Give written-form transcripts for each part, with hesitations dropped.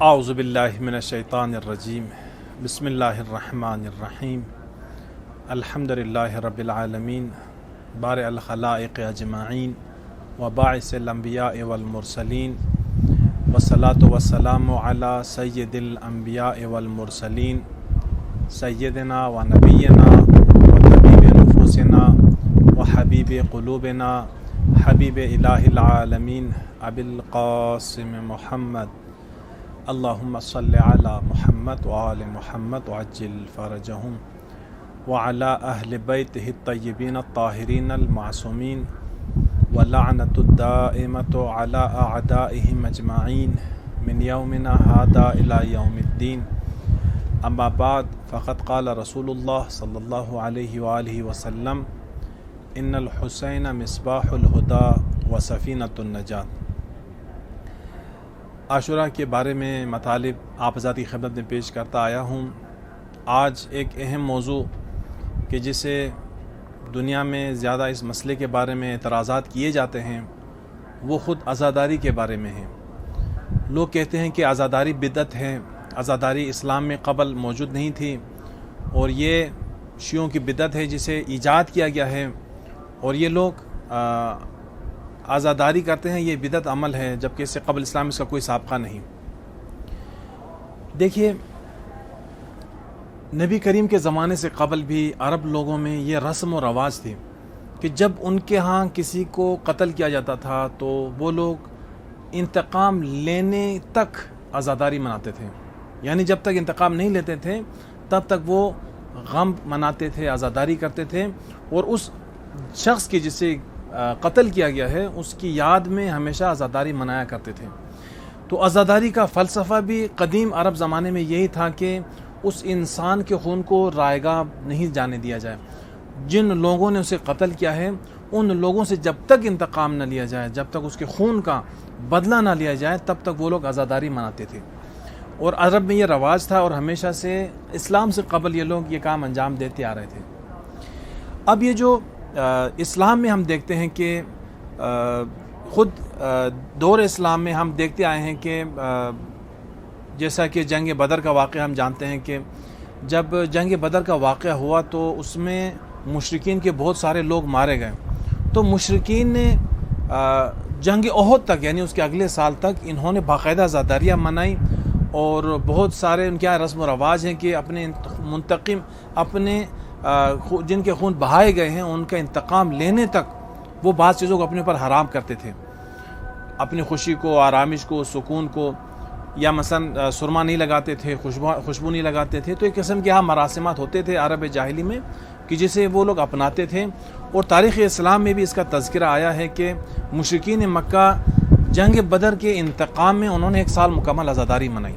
اعوذ باللہ من الشیطان الرجیم بسم اللہ الرحمن الرحیم الحمدللہ رب العالمین بارئ الخلائق اجمعین وباعث الانبیاء والمرسلین والصلاة والسلام علی سید الانبیاء والمرسلین سیدنا و نبینا و طبیب نفوسنا و حبیب قلوبنا حبیب الہ العالمین ابی القاسم محمد اللہم صلی علی محمد وآل محمد وعجل فرجہم وعلی اہل بیتہ الطیبین الطاہرین المعصومین ولعنۃ الدائمۃ علی اعدائہم اجمعین من یومنا ھذا الی یوم الدین اما بعد فقد قال رسول اللہ صلی اللہ علیہ وآلہ وسلم ان الحسین مصباح الہدی وسفینۃ النجات۔ عاشوراء کے بارے میں مطالب آپ ذاتی خدمت میں پیش کرتا آیا ہوں۔ آج ایک اہم موضوع کہ جسے دنیا میں زیادہ اس مسئلے کے بارے میں اعتراضات کیے جاتے ہیں وہ خود عزاداری کے بارے میں ہیں۔ لوگ کہتے ہیں کہ عزاداری بدعت ہے، عزاداری اسلام میں قبل موجود نہیں تھی اور یہ شیعوں کی بدعت ہے جسے ایجاد کیا گیا ہے، اور یہ لوگ عزاداری کرتے ہیں، یہ بدعت عمل ہے جبکہ اس سے قبل اسلام اس کا کوئی سابقہ نہیں۔ دیکھیے، نبی کریم کے زمانے سے قبل بھی عرب لوگوں میں یہ رسم و رواج تھی کہ جب ان کے ہاں کسی کو قتل کیا جاتا تھا تو وہ لوگ انتقام لینے تک عزاداری مناتے تھے، یعنی جب تک انتقام نہیں لیتے تھے تب تک وہ غم مناتے تھے، عزاداری کرتے تھے، اور اس شخص کی جسے قتل کیا گیا ہے اس کی یاد میں ہمیشہ عزاداری منایا کرتے تھے۔ تو عزاداری کا فلسفہ بھی قدیم عرب زمانے میں یہی تھا کہ اس انسان کے خون کو رائگاں نہیں جانے دیا جائے، جن لوگوں نے اسے قتل کیا ہے ان لوگوں سے جب تک انتقام نہ لیا جائے، جب تک اس کے خون کا بدلہ نہ لیا جائے تب تک وہ لوگ عزاداری مناتے تھے، اور عرب میں یہ رواج تھا اور ہمیشہ سے اسلام سے قبل یہ لوگ یہ کام انجام دیتے آ رہے تھے۔ اب یہ جو اسلام میں ہم دیکھتے ہیں کہ خود دور اسلام میں ہم دیکھتے آئے ہیں کہ جیسا کہ جنگ بدر کا واقعہ ہم جانتے ہیں کہ جب جنگ بدر کا واقعہ ہوا تو اس میں مشرکین کے بہت سارے لوگ مارے گئے، تو مشرکین نے جنگ احد تک یعنی اس کے اگلے سال تک انہوں نے باقاعدہ عزاداریاں منائی، اور بہت سارے ان کے رسم و رواج ہیں کہ اپنے منتقم اپنے جن کے خون بہائے گئے ہیں ان کا انتقام لینے تک وہ بعض چیزوں کو اپنے اوپر حرام کرتے تھے، اپنی خوشی کو، آرامش کو، سکون کو، یا مثلا سرما نہیں لگاتے تھے، خوشبو نہیں لگاتے تھے۔ تو ایک قسم کے مراسمات ہوتے تھے عرب جاہلی میں کہ جسے وہ لوگ اپناتے تھے، اور تاریخ اسلام میں بھی اس کا تذکرہ آیا ہے کہ مشرکین مکہ جنگ بدر کے انتقام میں انہوں نے 1 سال مکمل عزاداری منائی،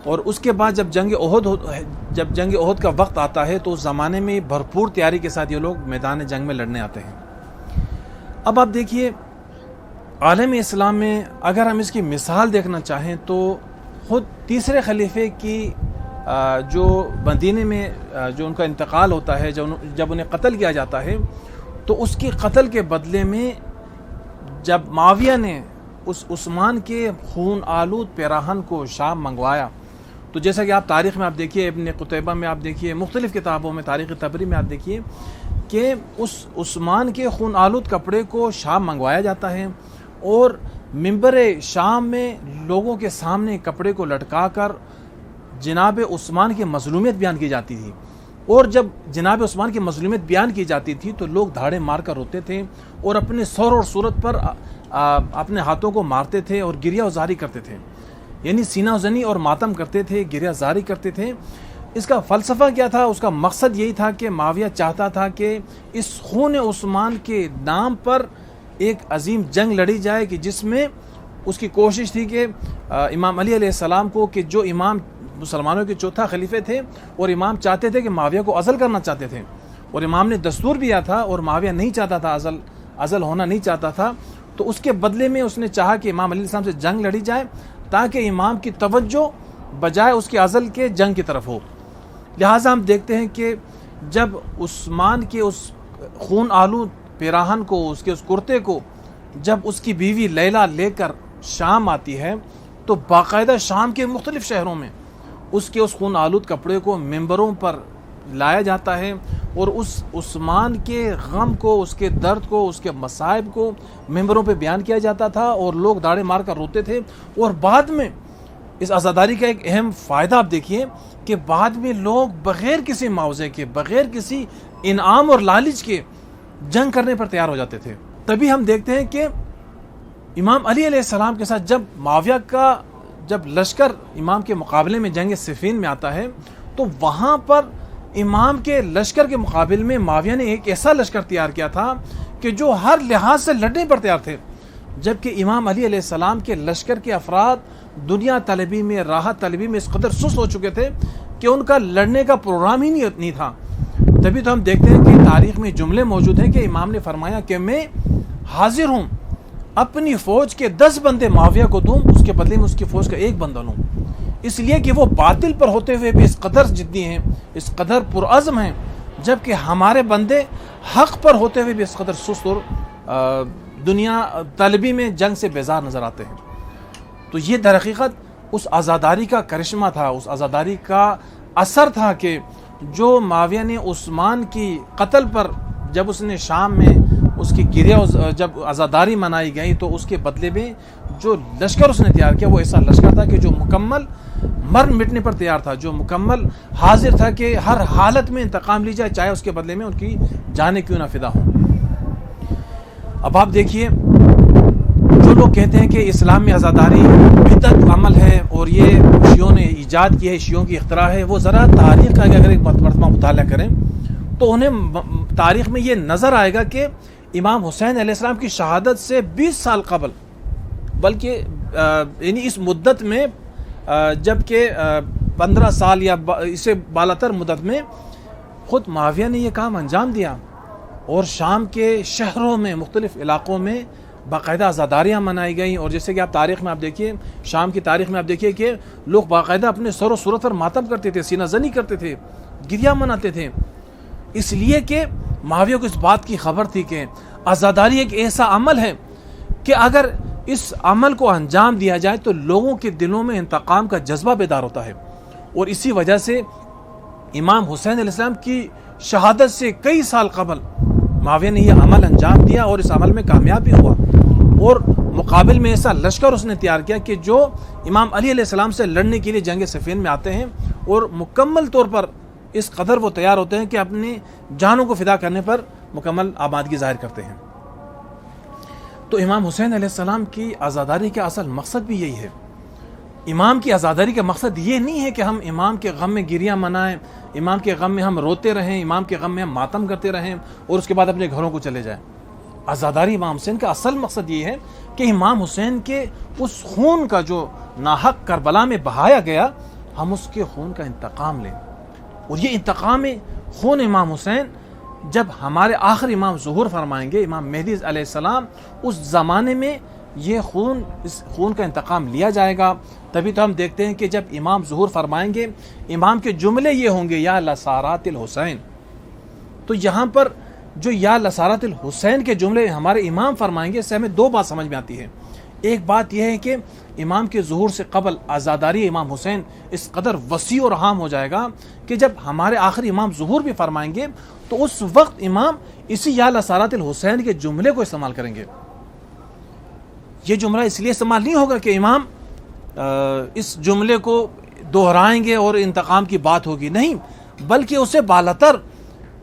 اور اس کے بعد جب جنگ احد کا وقت آتا ہے تو اس زمانے میں بھرپور تیاری کے ساتھ یہ لوگ میدان جنگ میں لڑنے آتے ہیں۔ اب آپ دیکھیے، عالم اسلام میں اگر ہم اس کی مثال دیکھنا چاہیں تو خود تیسرے خلیفے کی جو مدینے میں جو ان کا انتقال ہوتا ہے، جب انہیں قتل کیا جاتا ہے، تو اس کی قتل کے بدلے میں جب معاویہ نے اس عثمان کے خون آلود پیراہن کو شام منگوایا، تو جیسا کہ آپ تاریخ میں آپ دیکھیے، ابن قتیبہ میں آپ دیکھیے، مختلف کتابوں میں، تاریخ طبری میں آپ دیکھیے کہ اس عثمان کے خون آلود کپڑے کو شام منگوایا جاتا ہے، اور منبر شام میں لوگوں کے سامنے کپڑے کو لٹکا کر جناب عثمان کی مظلومیت بیان کی جاتی تھی، اور جب جناب عثمان کی مظلومیت بیان کی جاتی تھی تو لوگ دھاڑے مار کر روتے تھے اور اپنے سر اور صورت پر اپنے ہاتھوں کو مارتے تھے اور گریہ زاری کرتے تھے، یعنی سینہ زنی اور ماتم کرتے تھے، گریہ زاری کرتے تھے۔ اس کا فلسفہ کیا تھا؟ اس کا مقصد یہی تھا کہ معاویہ چاہتا تھا کہ اس خون عثمان کے نام پر ایک عظیم جنگ لڑی جائے، کہ جس میں اس کی کوشش تھی کہ امام علی علیہ السلام کو، کہ جو امام مسلمانوں کے چوتھا خلیفے تھے، اور امام چاہتے تھے کہ معاویہ کو عزل کرنا چاہتے تھے، اور امام نے دستور دیا تھا، اور معاویہ نہیں چاہتا تھا، عزل ہونا نہیں چاہتا تھا، تو اس کے بدلے میں اس نے چاہا کہ امام علیہ السلام سے جنگ لڑی جائے تاکہ امام کی توجہ بجائے اس کے عزل کے جنگ کی طرف ہو۔ لہٰذا ہم دیکھتے ہیں کہ جب عثمان کے اس خون آلود پیراہن کو، اس کے اس کرتے کو جب اس کی بیوی لیلا لے کر شام آتی ہے تو باقاعدہ شام کے مختلف شہروں میں اس خون آلود کپڑے کو ممبروں پر لایا جاتا ہے اور اس عثمان کے غم کو، اس کے درد کو، اس کے مصائب کو ممبروں پہ بیان کیا جاتا تھا، اور لوگ داڑے مار کر روتے تھے۔ اور بعد میں اس عزاداری کا ایک اہم فائدہ آپ دیکھیے کہ بعد میں لوگ بغیر کسی معاوضے کے، بغیر کسی انعام اور لالچ کے جنگ کرنے پر تیار ہو جاتے تھے۔ تبھی ہم دیکھتے ہیں کہ امام علی علیہ السلام کے ساتھ جب معاویہ کا لشکر امام کے مقابلے میں جنگ صفین میں آتا ہے، تو وہاں پر امام کے لشکر کے مقابل میں معاویہ نے ایک ایسا لشکر تیار کیا تھا کہ جو ہر لحاظ سے لڑنے پر تیار تھے، جبکہ امام علی علیہ السلام کے لشکر کے افراد دنیا طلبی میں، راحت طلبی میں اس قدر سست ہو چکے تھے کہ ان کا لڑنے کا پروگرام ہی نہیں تھا۔ تبھی تو ہم دیکھتے ہیں کہ تاریخ میں جملے موجود ہیں کہ امام نے فرمایا کہ میں حاضر ہوں اپنی فوج کے 10 بندے معاویہ کو دوں، اس کے بدلے میں اس کی فوج کا 1 بندہ لوں، اس لیے کہ وہ باطل پر ہوتے ہوئے بھی اس قدر جدی ہیں، اس قدر پرعزم ہیں، جبکہ ہمارے بندے حق پر ہوتے ہوئے بھی اس قدر سست اور دنیا طلبی میں جنگ سے بیزار نظر آتے ہیں۔ تو یہ در حقیقت اس عزاداری کا کرشمہ تھا، اس عزاداری کا اثر تھا کہ جو معاویہ نے عثمان کی قتل پر جب اس نے شام میں اس کی گریہ جب عزاداری منائی گئی تو اس کے بدلے میں جو لشکر اس نے تیار کیا وہ ایسا لشکر تھا کہ جو مکمل مرن مٹنے پر تیار تھا، جو مکمل حاضر تھا کہ ہر حالت میں انتقام لی جائے، چاہے اس کے بدلے میں ان کی جانیں کیوں نہ فدا ہوں۔ اب آپ دیکھیے، جو لوگ کہتے ہیں کہ اسلام میں عزاداری بدعت عمل ہے اور یہ شیعوں نے ایجاد کی ہے، شیعوں کی اختراع ہے، وہ ذرا تاریخ کا اگر ایک مرتبہ مطالعہ کریں تو انہیں تاریخ میں یہ نظر آئے گا کہ امام حسین علیہ السلام کی شہادت سے 20 سال قبل، بلکہ یعنی اس مدت میں جبکہ 15 سال یا اسے بالاتر مدت میں خود معاویہ نے یہ کام انجام دیا، اور شام کے شہروں میں، مختلف علاقوں میں باقاعدہ عزاداریاں منائی گئیں۔ اور جیسے کہ آپ تاریخ میں آپ دیکھیے، شام کی تاریخ میں آپ دیکھیے کہ لوگ باقاعدہ اپنے سر و صورت پر ماتم کرتے تھے، سینہ زنی کرتے تھے، گریہ مناتے تھے، اس لیے کہ معاویہ کو اس بات کی خبر تھی کہ عزاداری ایک ایسا عمل ہے کہ اگر اس عمل کو انجام دیا جائے تو لوگوں کے دلوں میں انتقام کا جذبہ بیدار ہوتا ہے، اور اسی وجہ سے امام حسین علیہ السلام کی شہادت سے کئی سال قبل معاویہ نے یہ عمل انجام دیا اور اس عمل میں کامیاب بھی ہوا، اور مقابل میں ایسا لشکر اس نے تیار کیا کہ جو امام علی علیہ السلام سے لڑنے کے لیے جنگ صفین میں آتے ہیں، اور مکمل طور پر اس قدر وہ تیار ہوتے ہیں کہ اپنی جانوں کو فدا کرنے پر مکمل آمادگی ظاہر کرتے ہیں۔ تو امام حسین علیہ السلام کی عزاداری کا اصل مقصد بھی یہی ہے۔ امام کی عزاداری کا مقصد یہ نہیں ہے کہ ہم امام کے غم میں گریہ منائیں، امام کے غم میں ہم روتے رہیں، امام کے غم میں ہم ماتم کرتے رہیں اور اس کے بعد اپنے گھروں کو چلے جائیں۔ عزاداری امام حسین کا اصل مقصد یہ ہے کہ امام حسین کے اس خون کا جو ناحق کربلا میں بہایا گیا، ہم اس کے خون کا انتقام لیں، اور یہ انتقام خون امام حسین جب ہمارے آخر امام ظہور فرمائیں گے، امام مہدی علیہ السلام، اس زمانے میں یہ اس خون کا انتقام لیا جائے گا۔ تبھی تو ہم دیکھتے ہیں کہ جب امام ظہور فرمائیں گے، امام کے جملے یہ ہوں گے یا لسارات الحسین، تو یہاں پر جو یا لسارات الحسین کے جملے ہمارے امام فرمائیں گے، اس سے ہمیں 2 بات سمجھ میں آتی ہے۔ ایک بات یہ ہے کہ امام کے ظہور سے قبل عزاداری امام حسین اس قدر وسیع اور عام ہو جائے گا کہ جب ہمارے آخری امام ظہور بھی فرمائیں گے تو اس وقت امام اسی یا لسارات الحسین کے جملے کو استعمال کریں گے۔ یہ جملہ اس لیے استعمال نہیں ہوگا کہ امام اس جملے کو دہرائیں گے اور انتقام کی بات ہوگی، نہیں، بلکہ اسے بالاتر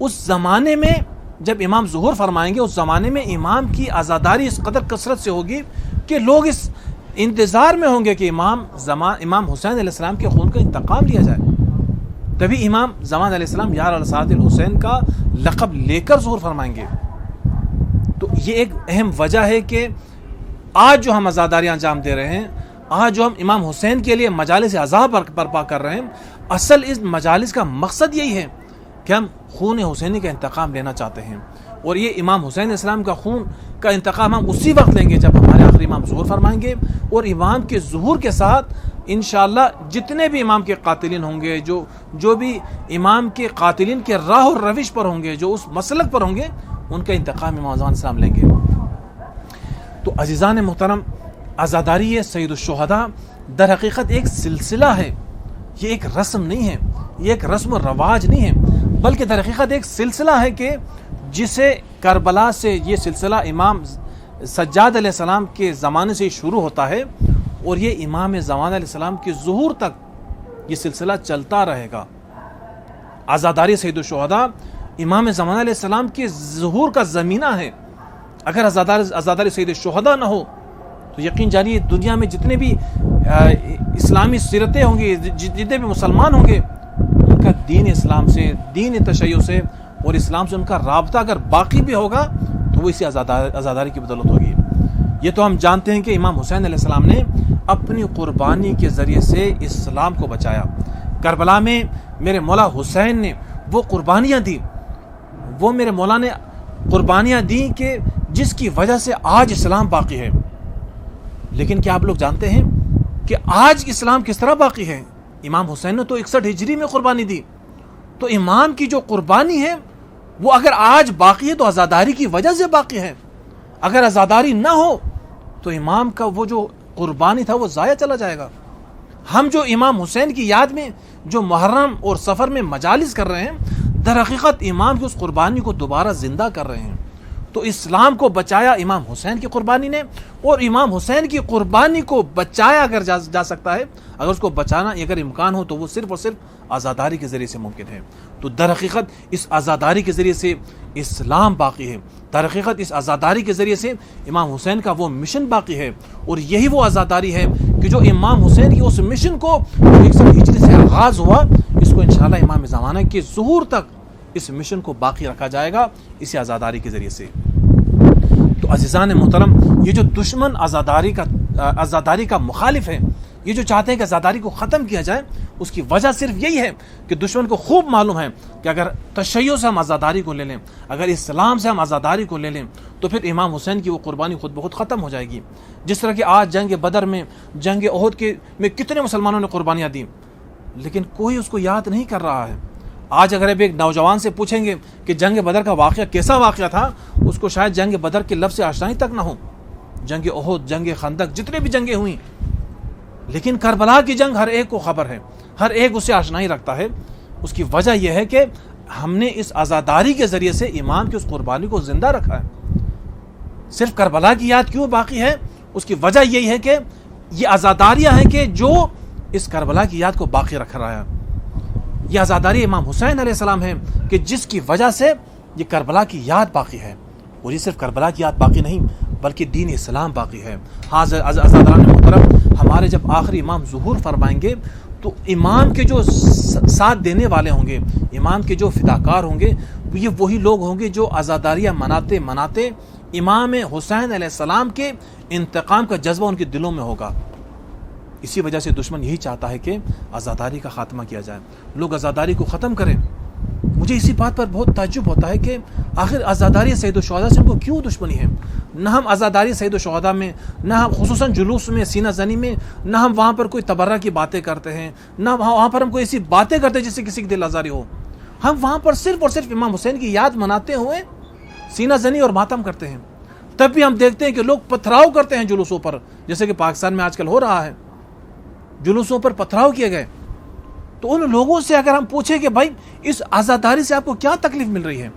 اس زمانے میں جب امام ظہور فرمائیں گے، اس زمانے میں امام کی عزاداری اس قدر کثرت سے ہوگی کہ لوگ اس انتظار میں ہوں گے کہ امام حسین علیہ السلام کے خون کا انتقام لیا جائے۔ تبھی امام زمان علیہ السلام یا لسارات الحسین کا لقب لے کر ظہور فرمائیں گے۔ تو یہ ایک اہم وجہ ہے کہ آج جو ہم عزاداریاں انجام دے رہے ہیں، آج جو ہم امام حسین کے لیے مجالس عزا برپا کر رہے ہیں، اصل اس مجالس کا مقصد یہی ہے کہ ہم خون حسینی کا انتقام لینا چاہتے ہیں، اور یہ امام حسین علیہ السلام کا خون کا انتقام ہم اسی وقت لیں گے جب ہمارے آخری امام ظہور فرمائیں گے، اور امام کے ظہور کے ساتھ انشاءاللہ جتنے بھی امام کے قاتلین ہوں گے، جو بھی امام کے قاتلین کے راہ اور روش پر ہوں گے، جو اس مسلک پر ہوں گے، ان کا انتقام امام زمان السلام لیں گے۔ تو عزیزان محترم، عزاداری سید الشہداء در حقیقت ایک سلسلہ ہے، یہ ایک رسم نہیں ہے، یہ ایک رسم و رواج نہیں ہے، بلکہ در حقیقت ایک سلسلہ ہے کہ جسے کربلا سے یہ سلسلہ امام سجاد علیہ السلام کے زمانے سے شروع ہوتا ہے اور یہ امام زمان علیہ السلام کے ظہور تک یہ سلسلہ چلتا رہے گا۔ عزاداری سید الشہداء امام زمان علیہ السلام کے ظہور کا زمینہ ہے۔ اگر عزاداری سید الشہداء نہ ہو تو یقین جانیے دنیا میں جتنے بھی اسلامی سیرتیں ہوں گے، جتنے بھی مسلمان ہوں گے، ان کا دین اسلام سے، دین تشیع سے اور اسلام سے ان کا رابطہ اگر باقی بھی ہوگا تو وہ اسی عزاداری کی بدولت ہوگی۔ یہ تو ہم جانتے ہیں کہ امام حسین علیہ السلام نے اپنی قربانی کے ذریعے سے اسلام کو بچایا۔ کربلا میں میرے مولا حسین نے وہ قربانیاں دی، وہ میرے مولا نے قربانیاں دی کہ جس کی وجہ سے آج اسلام باقی ہے۔ لیکن کیا آپ لوگ جانتے ہیں کہ آج اسلام کس طرح باقی ہے؟ امام حسین نے تو 61 ہجری میں قربانی دی، تو امام کی جو قربانی ہے وہ اگر آج باقی ہے تو عزاداری کی وجہ سے باقی ہے۔ اگر عزاداری نہ ہو تو امام کا وہ جو قربانی تھا وہ ضائع چلا جائے گا۔ ہم جو امام حسین کی یاد میں جو محرم اور سفر میں مجالس کر رہے ہیں، در حقیقت امام کی اس قربانی کو دوبارہ زندہ کر رہے ہیں۔ تو اسلام کو بچایا امام حسین کی قربانی نے، اور امام حسین کی قربانی کو بچایا اگر جا سکتا ہے، اگر اس کو بچانا اگر امکان ہو تو وہ صرف اور صرف عزاداری کے ذریعے سے ممکن ہے۔ تو در حقیقت اس عزاداری کے ذریعے سے اسلام باقی ہے، در حقیقت اس عزاداری کے ذریعے سے امام حسین کا وہ مشن باقی ہے، اور یہی وہ عزاداری ہے کہ جو امام حسین کی اس مشن کو 61 ہجری سے آغاز ہوا، اس کو انشاءاللہ امام زمانہ کے ظہور تک اس مشن کو باقی رکھا جائے گا اسی عزاداری کے ذریعے سے۔ تو عزیزان محترم، یہ جو دشمن عزاداری کا مخالف ہے، یہ جو چاہتے ہیں کہ عزاداری کو ختم کیا جائے، اس کی وجہ صرف یہی ہے کہ دشمن کو خوب معلوم ہے کہ اگر تشیع سے ہم عزاداری کو لے لیں، اگر اسلام سے ہم عزاداری کو لے لیں تو پھر امام حسین کی وہ قربانی خود بخود ختم ہو جائے گی۔ جس طرح کہ آج جنگ بدر میں، جنگ احد میں کتنے مسلمانوں نے قربانیاں دیں، لیکن کوئی اس کو یاد نہیں کر رہا ہے۔ آج اگر اب ایک نوجوان سے پوچھیں گے کہ جنگ بدر کا واقعہ کیسا واقعہ تھا، اس کو شاید جنگ بدر کے لفظ سے آشنائی تک نہ ہو۔ جنگ احد، جنگ خندق، جتنے بھی جنگیں ہوئیں، لیکن کربلا کی جنگ ہر ایک کو خبر ہے، ہر ایک اس سے آشنائی رکھتا ہے۔ اس کی وجہ یہ ہے کہ ہم نے اس عزاداری کے ذریعے سے امام کی اس قربانی کو زندہ رکھا ہے۔ صرف کربلا کی یاد کیوں باقی ہے؟ اس کی وجہ یہی ہے کہ یہ عزاداریاں ہیں کہ جو اس کربلا کی یاد کو باقی رکھ رہا ہے۔ یہ عزاداری امام حسین علیہ السلام ہے کہ جس کی وجہ سے یہ کربلا کی یاد باقی ہے، اور یہ صرف کربلا کی یاد باقی نہیں بلکہ دین اسلام باقی ہے۔ ہاں عزاداران محترم، ہمارے جب آخری امام ظہور فرمائیں گے تو امام کے جو ساتھ دینے والے ہوں گے، امام کے جو فداکار ہوں گے، یہ وہی لوگ ہوں گے جو عزاداریاں مناتے امام حسین علیہ السلام کے انتقام کا جذبہ ان کے دلوں میں ہوگا۔ اسی وجہ سے دشمن یہی چاہتا ہے کہ عزاداری کا خاتمہ کیا جائے، لوگ عزاداری کو ختم کریں۔ مجھے اسی بات پر بہت تعجب ہوتا ہے کہ آخر عزاداری سید الشہداء سے ان کو کیوں دشمنی ہے؟ نہ ہم عزاداری سید الشہداء میں، نہ ہم خصوصاً جلوس میں، سینہ زنی میں، نہ ہم وہاں پر کوئی تبرہ کی باتیں کرتے ہیں، نہ وہاں پر ہم کوئی ایسی باتیں کرتے ہیں جس سے کسی کی دل آزاری ہو۔ ہم وہاں پر صرف اور صرف امام حسین کی یاد مناتے ہوئے سینہ زنی اور ماتم کرتے ہیں۔ تب بھی ہم دیکھتے ہیں کہ لوگ پتھراؤ کرتے ہیں جلوسوں پر، جیسے کہ پاکستان میں آج کل ہو رہا ہے، جلوسوں پر پتھراؤ کیے گئے۔ تو ان لوگوں سے اگر ہم پوچھیں کہ بھائی اس عزاداری سے آپ کو کیا تکلیف مل رہی ہے،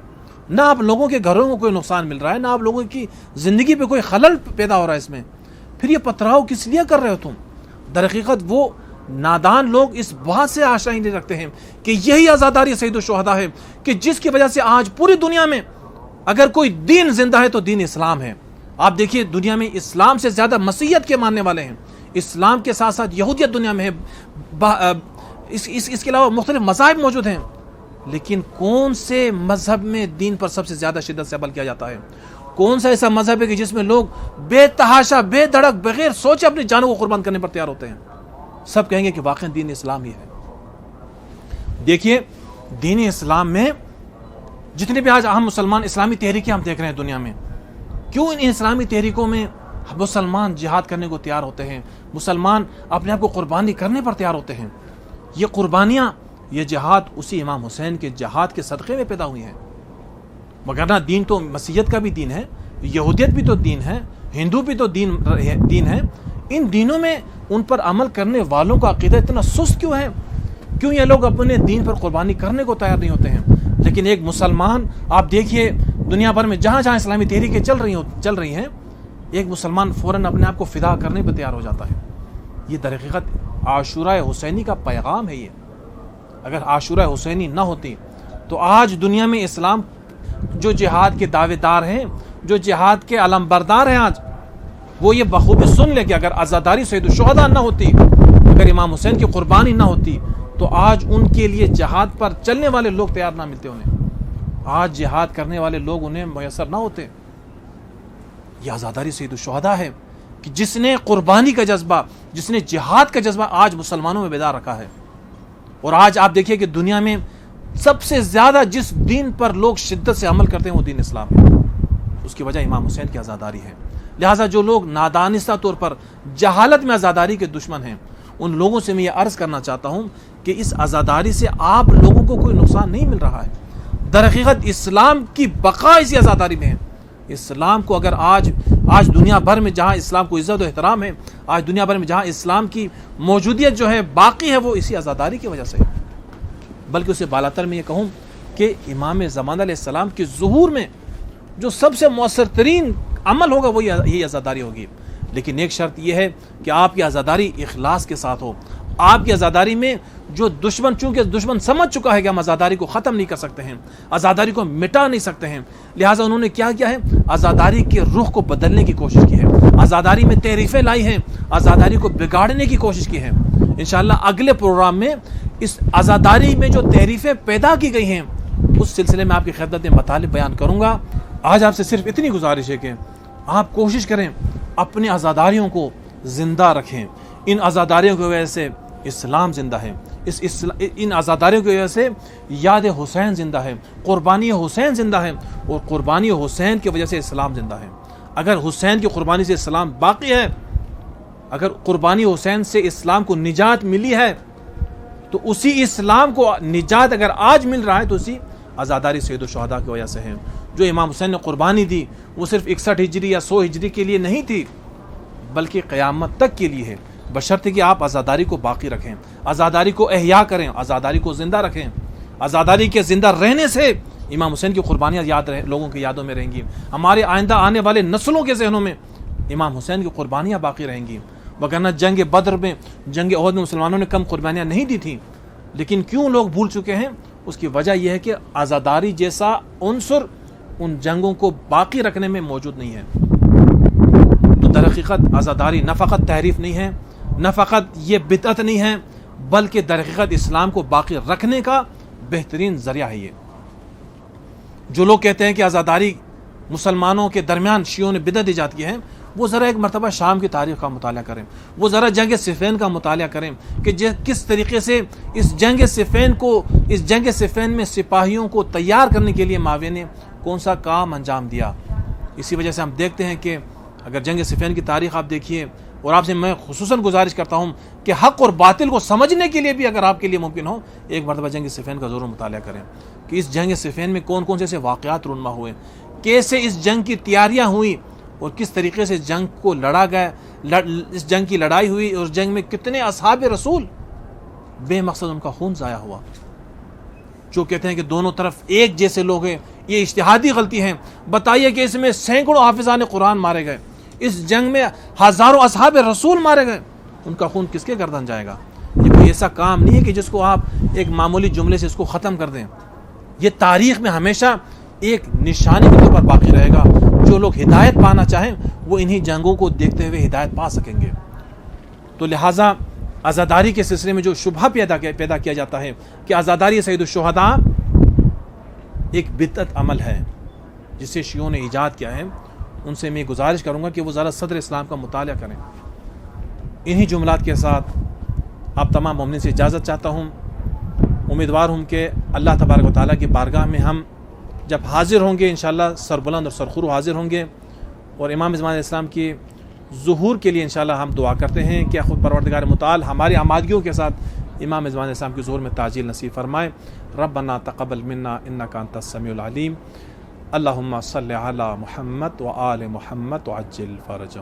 نہ آپ لوگوں کے گھروں کو کوئی نقصان مل رہا ہے، نہ آپ لوگوں کی زندگی پہ کوئی خلل پیدا ہو رہا ہے اس میں، پھر یہ پتھراؤ کس لیے کر رہے ہو تم؟ در حقیقت وہ نادان لوگ اس بات سے آشنائی نہیں رکھتے ہیں کہ یہی عزاداری سید الشہداء ہے کہ جس کی وجہ سے آج پوری دنیا میں اگر کوئی دین زندہ ہے تو دین اسلام ہے۔ آپ دیکھیے دنیا میں اسلام سے زیادہ مسیحیت کے ماننے والے ہیں، اسلام کے ساتھ ساتھ یہودیت دنیا میں ہے، اس کے علاوہ مختلف مذاہب موجود ہیں، لیکن کون سے مذہب میں دین پر سب سے زیادہ شدت سے عمل کیا جاتا ہے؟ کون سا ایسا مذہب ہے کہ جس میں لوگ بے تحاشا، بے دھڑک، بغیر سوچے اپنی جانوں کو قربان کرنے پر تیار ہوتے ہیں؟ سب کہیں گے کہ واقعی دین اسلام ہی ہے۔ دیکھیے دین اسلام میں جتنے بھی آج ہم مسلمان اسلامی تحریکیں ہم دیکھ رہے ہیں دنیا میں، کیوں ان اسلامی تحریکوں میں مسلمان جہاد کرنے کو تیار ہوتے ہیں، مسلمان اپنے آپ کو قربانی کرنے پر تیار ہوتے ہیں؟ یہ قربانیاں، یہ جہاد اسی امام حسین کے جہاد کے صدقے میں پیدا ہوئی ہیں، وگرنہ دین تو مسیحیت کا بھی دین ہے، یہودیت بھی تو دین ہے، ہندو بھی تو دین ہے۔ ان دینوں میں ان پر عمل کرنے والوں کا عقیدہ اتنا سست کیوں ہے؟ کیوں یہ لوگ اپنے دین پر قربانی کرنے کو تیار نہیں ہوتے ہیں؟ لیکن ایک مسلمان، آپ دیکھیے دنیا بھر میں جہاں جہاں اسلامی تحریکیں چل رہی ہیں، ایک مسلمان فوراً اپنے آپ کو فدا کرنے پر تیار ہو جاتا ہے۔ یہ در حقیقت عاشورہ حسینی کا پیغام ہے۔ یہ اگر عاشورہ حسینی نہ ہوتی تو آج دنیا میں اسلام جو جہاد کے دعوے دار ہیں، جو جہاد کے علم بردار ہیں، آج وہ یہ بخوبی سن لے کہ اگر عزاداری سید الشہداء نہ ہوتی، اگر امام حسین کی قربانی نہ ہوتی، تو آج ان کے لیے جہاد پر چلنے والے لوگ تیار نہ ملتے انہیں، آج جہاد کرنے والے لوگ انہیں میسر نہ ہوتے۔ یہ عزاداری سید الشہداء ہے کہ جس نے قربانی کا جذبہ، جس نے جہاد کا جذبہ آج مسلمانوں میں بیدار رکھا ہے۔ اور آج آپ دیکھیے کہ دنیا میں سب سے زیادہ جس دین پر لوگ شدت سے عمل کرتے ہیں وہ دین اسلام ہے۔ اس کی وجہ امام حسین کی عزاداری ہے۔ لہٰذا جو لوگ نادانستہ طور پر جہالت میں عزاداری کے دشمن ہیں، ان لوگوں سے میں یہ عرض کرنا چاہتا ہوں کہ اس عزاداری سے آپ لوگوں کو کوئی نقصان نہیں مل رہا ہے۔ در حقیقت اسلام کی بقا اسی عزاداری میں ہے۔ اسلام کو اگر آج دنیا بھر میں جہاں اسلام کو عزت و احترام ہے، آج دنیا بھر میں جہاں اسلام کی موجودیت جو ہے باقی ہے، وہ اسی عزاداری کی وجہ سے ہے۔ بلکہ اسے بالاتر میں یہ کہوں کہ امام زمان علیہ السلام کے ظہور میں جو سب سے مؤثر ترین عمل ہوگا وہ یہی عزاداری ہوگی۔ لیکن ایک شرط یہ ہے کہ آپ کی عزاداری اخلاص کے ساتھ ہو۔ آپ کی عزاداری میں جو چونکہ دشمن سمجھ چکا ہے کہ ہم عزاداری کو ختم نہیں کر سکتے ہیں، عزاداری کو مٹا نہیں سکتے ہیں، لہٰذا انہوں نے کیا کیا ہے؟ عزاداری کے رخ کو بدلنے کی کوشش کی ہے، عزاداری میں تحریفیں لائی ہیں، عزاداری کو بگاڑنے کی کوشش کی ہے۔ انشاءاللہ اگلے پروگرام میں اس عزاداری میں جو تحریفیں پیدا کی گئی ہیں اس سلسلے میں آپ کی خدمت میں مطالب بیان کروں گا۔ آج آپ سے صرف اتنی گزارش ہے کہ آپ کوشش کریں اپنی عزاداریوں کو زندہ رکھیں۔ ان عزاداریوں کی وجہ سے اسلام زندہ ہے، ان عزاداریوں کی وجہ سے یاد حسین زندہ ہے، قربانی حسین زندہ ہے، اور قربانی حسین کی وجہ سے اسلام زندہ ہے۔ اگر حسین کی قربانی سے اسلام باقی ہے، اگر قربانی حسین سے اسلام کو نجات ملی ہے، تو اسی اسلام کو نجات اگر آج مل رہا ہے تو اسی عزاداری سید الشہداء کی وجہ سے ہے۔ جو امام حسین نے قربانی دی وہ صرف 61 ہجری یا 100 ہجری کے لیے نہیں تھی، بلکہ قیامت تک کے لیے ہے، بشرطے کہ آپ عزاداری کو باقی رکھیں، عزاداری کو احیا کریں، عزاداری کو زندہ رکھیں۔ عزاداری کے زندہ رہنے سے امام حسین کی قربانیاں لوگوں کی یادوں میں رہیں گی، ہمارے آئندہ آنے والے نسلوں کے ذہنوں میں امام حسین کی قربانیاں باقی رہیں گی۔ وگرنہ جنگ بدر میں، جنگ احد میں مسلمانوں نے کم قربانیاں نہیں دی تھیں، لیکن کیوں لوگ بھول چکے ہیں؟ اس کی وجہ یہ ہے کہ عزاداری جیسا عنصر ان جنگوں کو باقی رکھنے میں موجود نہیں ہے۔ تو در حقیقت عزاداری نہ فقط تحریف نہیں ہے، نہ فقط یہ بدعت نہیں ہے، بلکہ در حقیقت اسلام کو باقی رکھنے کا بہترین ذریعہ ہے۔ یہ جو لوگ کہتے ہیں کہ عزاداری مسلمانوں کے درمیان شیعوں نے بدعت ایجاد کی ہے، وہ ذرا ایک مرتبہ شام کی تاریخ کا مطالعہ کریں، وہ ذرا جنگ صفین کا مطالعہ کریں کہ کس طریقے سے اس جنگ صفین میں سپاہیوں کو تیار کرنے کے لیے معاویہ نے کون سا کام انجام دیا۔ اسی وجہ سے ہم دیکھتے ہیں کہ اگر جنگ صفین کی تاریخ آپ دیکھیے، اور آپ سے میں خصوصاً گزارش کرتا ہوں کہ حق اور باطل کو سمجھنے کے لیے بھی اگر آپ کے لیے ممکن ہو، ایک مرتبہ جنگ صفین کا ضرور مطالعہ کریں کہ اس جنگ صفین میں کون کون سے ایسے واقعات رونما ہوئے، کیسے اس جنگ کی تیاریاں ہوئیں، اور کس طریقے سے جنگ کو لڑا گیا، اس جنگ کی لڑائی ہوئی، اور جنگ میں کتنے اصحاب رسول بے مقصد ان کا خون ضائع ہوا۔ جو کہتے ہیں کہ دونوں طرف ایک جیسے لوگ ہیں، یہ اجتہادی غلطی ہیں۔ بتائیے کہ اس میں سینکڑوں حافظان قرآن مارے گئے، اس جنگ میں ہزاروں اصحاب رسول مارے گئے، ان کا خون کس کے گردن جائے گا؟ یہ کوئی ایسا کام نہیں ہے کہ جس کو آپ ایک معمولی جملے سے اس کو ختم کر دیں۔ یہ تاریخ میں ہمیشہ ایک نشانی کے طور پر باقی رہے گا۔ جو لوگ ہدایت پانا چاہیں وہ انہی جنگوں کو دیکھتے ہوئے ہدایت پا سکیں گے۔ تو لہٰذا عزاداری کے سلسلے میں جو شبہ پیدا کیا جاتا ہے کہ عزاداری سید الشہداء ایک بدعت عمل ہے جسے شیعوں نے ایجاد کیا ہے، ان سے میں گزارش کروں گا کہ وہ ذرا صدر اسلام کا مطالعہ کریں۔ انہی جملات کے ساتھ آپ تمام مومنین سے اجازت چاہتا ہوں۔ امیدوار ہوں کہ اللہ تبارک و تعالیٰ کی بارگاہ میں ہم جب حاضر ہوں گے انشاءاللہ سربلند اور سرخرو حاضر ہوں گے، اور امام زمان علیہ السلام کی ظہور کے لیے انشاءاللہ ہم دعا کرتے ہیں کہ خود پروردگار متعال ہماری آمادگیوں کے ساتھ امام زمان علیہ السلام کی ظہور میں تعجیل نصیب فرمائے۔ ربنا تقبل منا انک انت السمیع العلیم، اللہم صلی علی محمد و آل محمد وعجل فرجہ۔